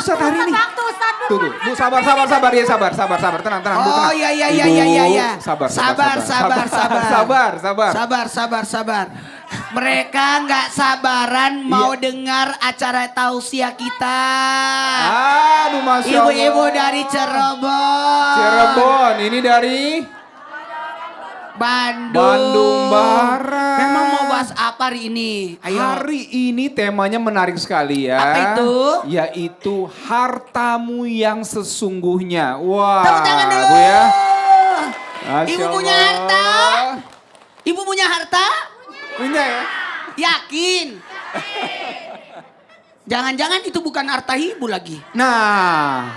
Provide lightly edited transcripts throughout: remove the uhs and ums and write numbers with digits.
Ustadz hari ini? Waktu Ustadz. Tuh, Bu sabar ya, sabar, tenang, Bu, Oh tenang. iya. Ibu, sabar. Mereka nggak sabaran mau dengar acara tausiah kita. Aduh, Masya Allah. Ibu-ibu dari Cirebon. Cirebon, ini dari Bandung Barat. Memang mau bahas apa hari ini? Ayo. Hari ini temanya menarik sekali ya. Apa itu? Yaitu hartamu yang sesungguhnya. Wah, Tepuk tangan dulu. Bu ya. Ibu punya harta? Ibu punya harta? Punya ya? Yakin? Jangan-jangan itu bukan harta ibu lagi. Nah,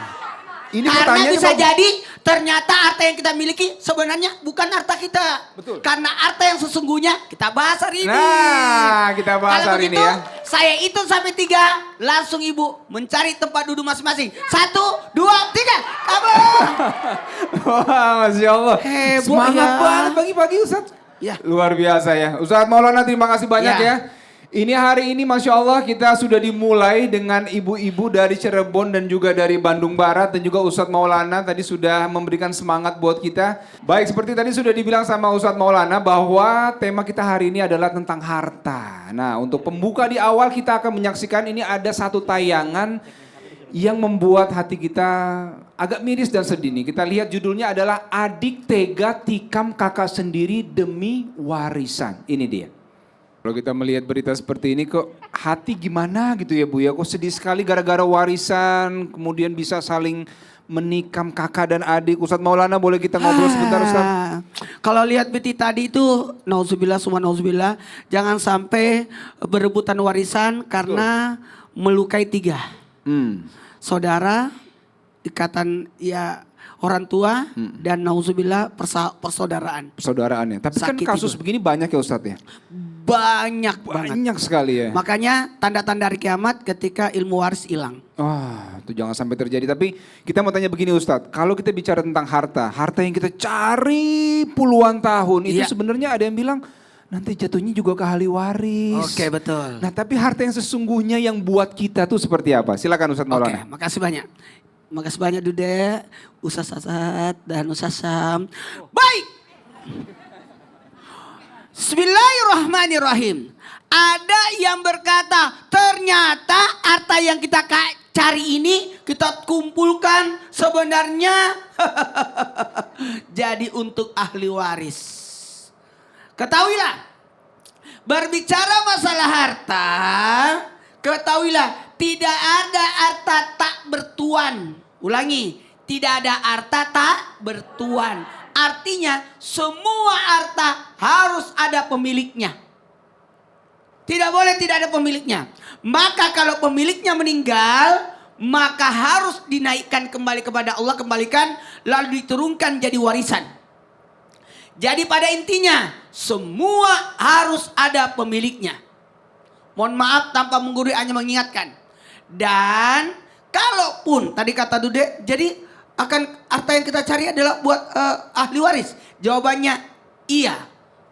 ini Karena pertanyaannya bisa mau- jadi ternyata harta yang kita miliki sebenarnya bukan harta kita. Betul. Karena harta yang sesungguhnya kita bahas hari ini. Nah, kita bahas Kalau hari ini begitu, ya. saya hitung sampai 3, langsung ibu mencari tempat duduk masing-masing. 1, 2, 3, kamu. Wah, Masya Allah. Heboh Semangat ya. banget pagi-pagi Ustadz. Ya. Luar biasa ya. Ustadz Maulana terima kasih banyak Ya. ya. Ini hari ini Masya Allah kita sudah dimulai dengan ibu-ibu dari Cirebon dan juga dari Bandung Barat. Dan juga Ustadz Maulana tadi sudah memberikan semangat buat kita. Baik seperti tadi sudah dibilang sama Ustadz Maulana bahwa tema kita hari ini adalah tentang harta. Nah untuk pembuka di awal kita akan menyaksikan ini ada satu tayangan yang membuat hati kita agak miris dan sedih nih. Kita lihat judulnya adalah Adik Tega Tikam Kakak Sendiri Demi Warisan. Ini dia. Kalau kita melihat berita seperti ini kok hati gimana gitu ya Bu ya. Kok sedih sekali gara-gara warisan kemudian bisa saling menikam kakak dan adik. Ustadz Maulana boleh kita ngobrol sebentar Ustadz? Kalau lihat Betty tadi itu, nauzubillah summa nauzubillah, jangan sampai berebutan warisan karena melukai 3. Saudara, ikatan ya orang tua, dan nauzubillah persaudaraan. Persaudaraannya. Tapi Sakit kan kasus itu. begini banyak ya Ustadz ya? Banyak banget. Banyak sekali ya. Makanya tanda-tanda hari kiamat ketika ilmu waris hilang. Wah, itu jangan sampai terjadi. Tapi kita mau tanya begini Ustadz, kalau kita bicara tentang harta, harta yang kita cari puluhan tahun, itu Iya. sebenarnya ada yang bilang nanti jatuhnya juga ke ahli waris. Oke, betul. Nah tapi harta yang sesungguhnya yang buat kita tuh seperti apa? Silakan Ustadz Oke, Maulana. makasih banyak. Makasih banyak Dude, Ustaz Sasat dan Ustaz Sam. Baik. Bismillahirrahmanirrahim. Ada yang berkata, ternyata harta yang kita cari ini kita kumpulkan sebenarnya jadi untuk ahli waris. Ketahuilah, berbicara masalah harta, ketahuilah tidak ada harta tak bertuan. Ulangi, tidak ada harta tak bertuan. Artinya semua harta harus ada pemiliknya. Tidak boleh tidak ada pemiliknya. Maka kalau pemiliknya meninggal, maka harus dinaikkan kembali kepada Allah, kembalikan lalu diturunkan jadi warisan. Jadi pada intinya semua harus ada pemiliknya. Mohon maaf tanpa menggurui hanya mengingatkan. Dan kalaupun tadi kata Dude, jadi akan harta yang kita cari adalah buat ahli waris. Jawabannya iya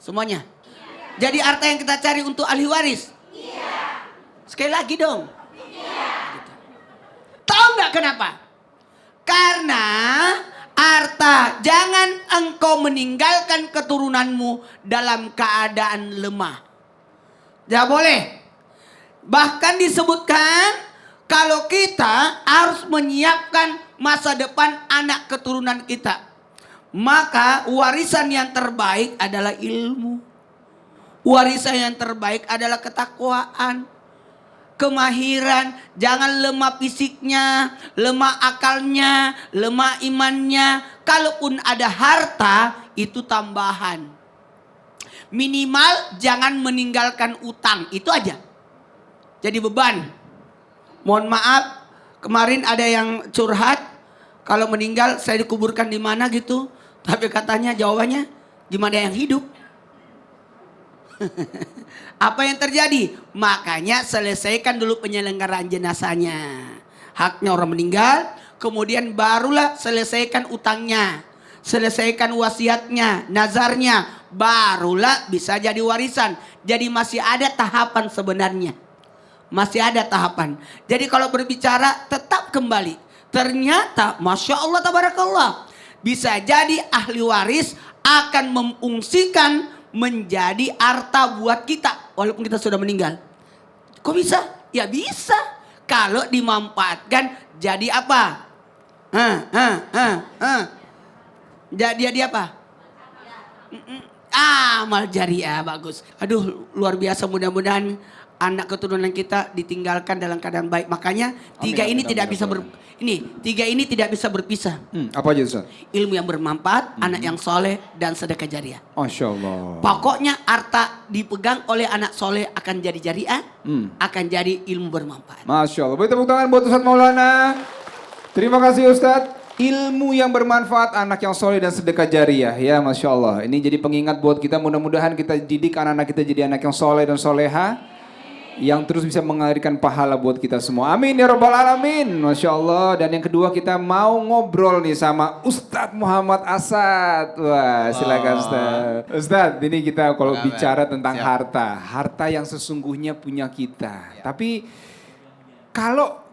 semuanya. Iya. Jadi harta yang kita cari untuk ahli waris. Iya. Sekali lagi dong. Iya. Gitu. Tahu nggak kenapa? Karena harta, jangan engkau meninggalkan keturunanmu dalam keadaan lemah. Tidak boleh. Bahkan disebutkan kalau kita harus menyiapkan masa depan anak keturunan kita. Maka warisan yang terbaik adalah ilmu. Warisan yang terbaik adalah ketakwaan. Kemahiran, jangan lemah fisiknya, lemah akalnya, lemah imannya. Kalaupun ada harta, itu tambahan. Minimal jangan meninggalkan utang, itu aja. Jadi beban. Mohon maaf, kemarin ada yang curhat, kalau meninggal saya dikuburkan di mana gitu. Tapi katanya jawabannya, gimana yang hidup? Apa yang terjadi? Makanya selesaikan dulu penyelenggaraan jenazahnya. Haknya orang meninggal, kemudian barulah selesaikan utangnya. Selesaikan wasiatnya, nazarnya, barulah bisa jadi warisan. Jadi masih ada tahapan sebenarnya. Masih ada tahapan. Jadi kalau berbicara tetap kembali. Ternyata Masya Allah tabarakallah. Bisa jadi ahli waris akan memfungsikan menjadi harta buat kita. Walaupun kita sudah meninggal. Kok bisa? Ya bisa. Kalau dimanfaatkan jadi apa? Jadi apa? Amal jariah, bagus. Aduh, luar biasa, mudah-mudahan anak keturunan kita ditinggalkan dalam keadaan baik. Makanya tiga ini tidak bisa berpisah. Apa aja Ustaz? Ilmu yang bermanfaat, anak yang soleh, dan sedekah jariah. Masya Allah. Pokoknya harta dipegang oleh anak soleh akan jadi jariah, akan jadi ilmu bermanfaat. Masya Allah. Beri tepuk tangan buat Ustaz Maulana. Terima kasih Ustaz. Ilmu yang bermanfaat, anak yang soleh dan sedekah jariah. Ya Masya Allah. Ini jadi pengingat buat kita. Mudah-mudahan kita didik anak-anak kita jadi anak yang soleh dan soleha. Yang terus bisa mengalirkan pahala buat kita semua. Amin ya Rabbal Alamin. Masya Allah. Dan yang kedua kita mau ngobrol nih sama Ustadz Muhammad Asad. Wah silakan Ustadz. Ustadz ini kita kalau bicara tentang harta. Harta yang sesungguhnya punya kita. Tapi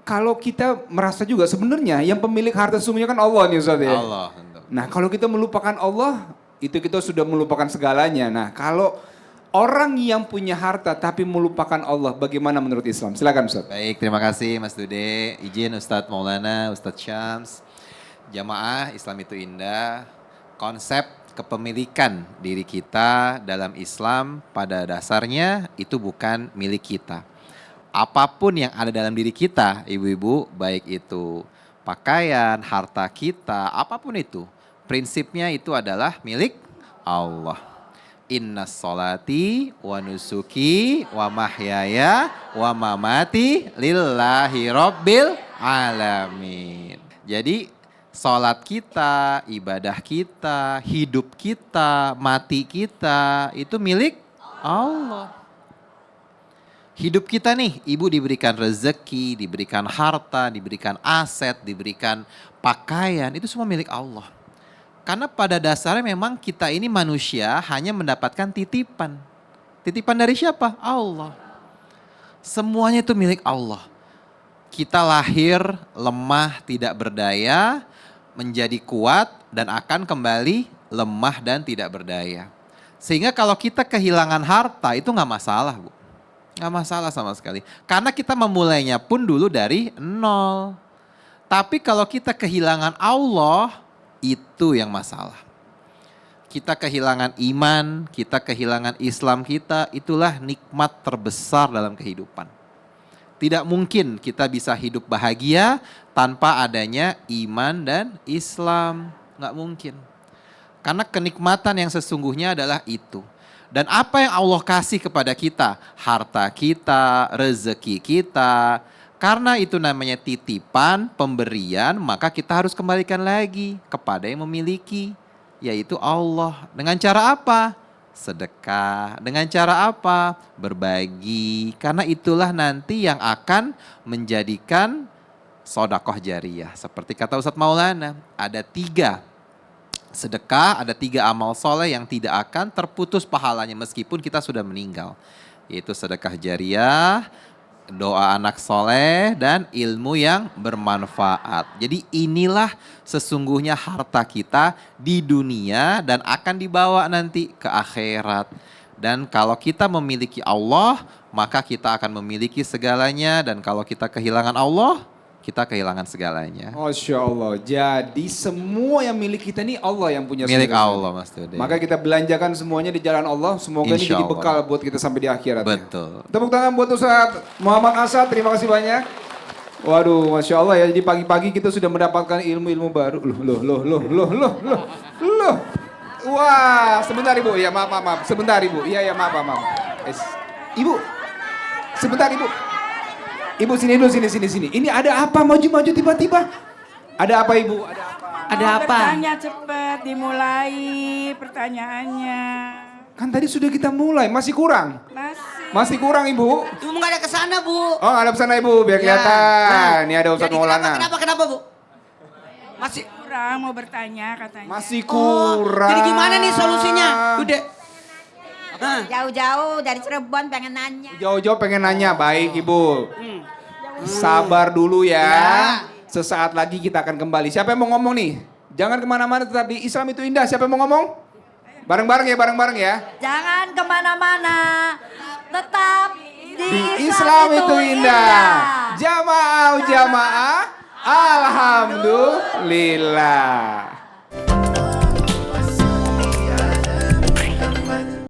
kalau kita merasa juga sebenarnya yang pemilik harta sesungguhnya kan Allah nih Ustadz ya. Allah. Nah kalau kita melupakan Allah, itu kita sudah melupakan segalanya. Nah kalau orang yang punya harta tapi melupakan Allah, bagaimana menurut Islam? Silakan Ustadz. Baik, terima kasih Mas Dude. Izin Ustadz Maulana, Ustadz Syams. Jamaah Islam itu indah. Konsep kepemilikan diri kita dalam Islam pada dasarnya itu bukan milik kita. Apapun yang ada dalam diri kita, ibu-ibu, baik itu pakaian, harta kita, apapun itu, prinsipnya itu adalah milik Allah. Inna sholati wa nusuki wa mahyaya wa mamati lillahi rabbil alamin. Jadi sholat kita, ibadah kita, hidup kita, mati kita itu milik Allah. Hidup kita nih, ibu diberikan rezeki, diberikan harta, diberikan aset, diberikan pakaian, itu semua milik Allah. Karena pada dasarnya memang kita ini manusia hanya mendapatkan titipan. Titipan dari siapa? Allah. Semuanya itu milik Allah. Kita lahir lemah, tidak berdaya, menjadi kuat dan akan kembali lemah dan tidak berdaya. Sehingga kalau kita kehilangan harta itu gak masalah, Bu. Gak masalah sama sekali. Karena kita memulainya pun dulu dari nol. Tapi kalau kita kehilangan Allah, itu yang masalah. Kita kehilangan iman, kita kehilangan Islam kita, itulah nikmat terbesar dalam kehidupan. Tidak mungkin kita bisa hidup bahagia tanpa adanya iman dan Islam. Gak mungkin. Karena kenikmatan yang sesungguhnya adalah itu. Dan apa yang Allah kasih kepada kita, harta kita, rezeki kita, karena itu namanya titipan, pemberian, maka kita harus kembalikan lagi kepada yang memiliki, yaitu Allah. Dengan cara apa? Sedekah. Dengan cara apa? Berbagi. Karena itulah nanti yang akan menjadikan sedekah jariah. Seperti kata Ustadz Maulana, ada 3 sedekah, ada 3 amal soleh yang tidak akan terputus pahalanya meskipun kita sudah meninggal. Yaitu sedekah jariah, doa anak soleh, dan ilmu yang bermanfaat. Jadi inilah sesungguhnya harta kita di dunia dan akan dibawa nanti ke akhirat. Dan kalau kita memiliki Allah, maka kita akan memiliki segalanya. Dan kalau kita kehilangan Allah, kita kehilangan segalanya. Masya Allah. Jadi semua yang milik kita ini Allah yang punya. Milik Allah Mas Dude. Maka kita belanjakan semuanya di jalan Allah. Semoga ini jadi bekal buat kita sampai di akhirat. Betul. Tepuk tangan buat Ustaz Muhammad Asad. Terima kasih banyak. Waduh, Masya Allah ya. Jadi pagi-pagi kita sudah mendapatkan ilmu-ilmu baru. Loh. Wah, sebentar Ibu. Ya maaf. Sebentar Ibu. Iya maaf. Ibu, sebentar Ibu. Ibu sini dulu, sini. Ini ada apa maju-maju tiba-tiba? Ada apa Ibu? Ada apa? Bertanya cepat, dimulai pertanyaannya. Kan tadi sudah kita mulai, masih kurang? Masih kurang Ibu? Ibu nggak ada kesana Bu. Oh ada kesana Ibu, biar kelihatan. Ini ada Ustadz Maulana. Kenapa Bu? Masih Kurang mau bertanya katanya. Masih kurang. Jadi gimana nih solusinya? Udah. Jauh-jauh dari Cirebon pengen nanya. Jauh-jauh pengen nanya, baik Ibu. Sabar dulu ya. Sesaat lagi kita akan kembali. Siapa yang mau ngomong nih? Jangan kemana-mana, tetap di Islam itu indah. Siapa yang mau ngomong? Bareng-bareng ya, bareng-bareng ya. Jangan kemana-mana, tetap Di Islam itu indah. Jamaah, jamaah. Alhamdulillah.